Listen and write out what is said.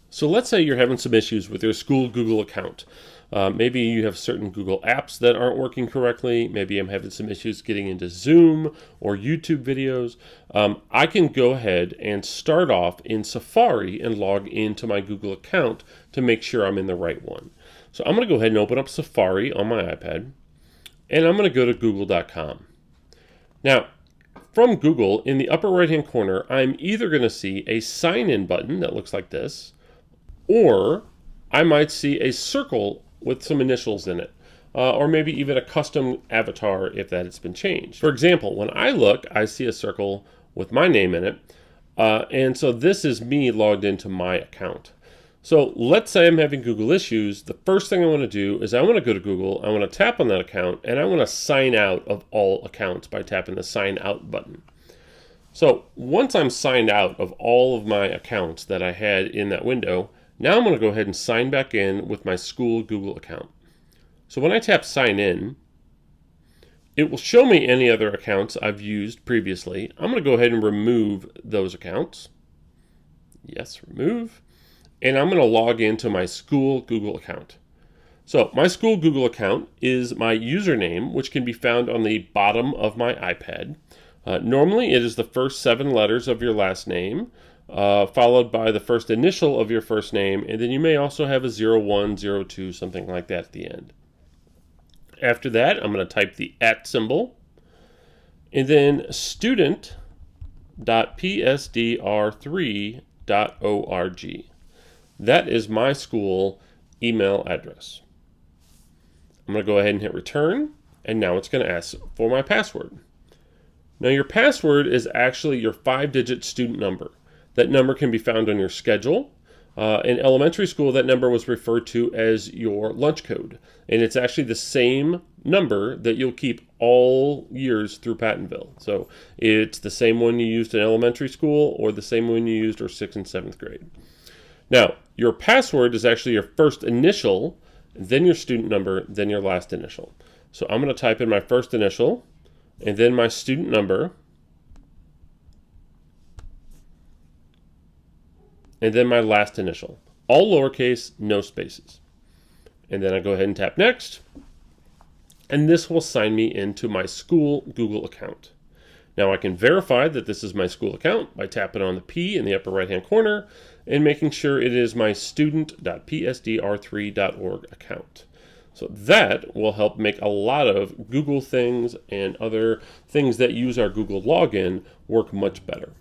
So let's say you're having some issues with your school Google account. Maybe you have certain Google apps that aren't working correctly. Maybe I'm having some issues getting into Zoom or YouTube videos. I can go ahead and start off in Safari and log into my Google account to make sure I'm in the right one. So I'm going to go ahead and open up Safari on my iPad, and I'm going to go to google.com. Now, from Google, in the upper right-hand corner, I'm either going to see a sign-in button that looks like this, or I might see a circle with some initials in it, or maybe even a custom avatar if that has been changed. For example, when I look, I see a circle with my name in it, and so this is me logged into my account. So let's say I'm having Google issues. The first thing I want to do is I want to go to Google, I want to tap on that account, and I want to sign out of all accounts by tapping the sign out button. So once I'm signed out of all of my accounts that I had in that window, now I'm going to go ahead and sign back in with my school Google account. So when I tap sign in, it will show me any other accounts I've used previously. I'm going to go ahead and remove those accounts. Yes, remove. And I'm going to log into my school Google account. So my school Google account is my username, which can be found on the bottom of my iPad. Normally it is the first 7 letters of your last name, followed by the first initial of your first name, and then you may also have a 01, 02, something like that at the end. After that, I'm going to type the @ symbol, and then student.psdr3.org. That is my school email address. I'm going to go ahead and hit return, and now it's going to ask for my password. Now your password is actually your 5-digit student number. That number can be found on your schedule. In elementary school, that number was referred to as your lunch code. And it's actually the same number that you'll keep all years through Pattonville. So it's the same one you used in elementary school or the same one you used for 6th and 7th grade. Now, your password is actually your first initial, then your student number, then your last initial. So I'm going to type in my first initial, and then my student number, and then my last initial. All lowercase, no spaces. And then I go ahead and tap next, and this will sign me into my school Google account. Now I can verify that this is my school account by tapping on the P in the upper right hand corner and making sure it is my student.psdr3.org account. So that will help make a lot of Google things and other things that use our Google login work much better.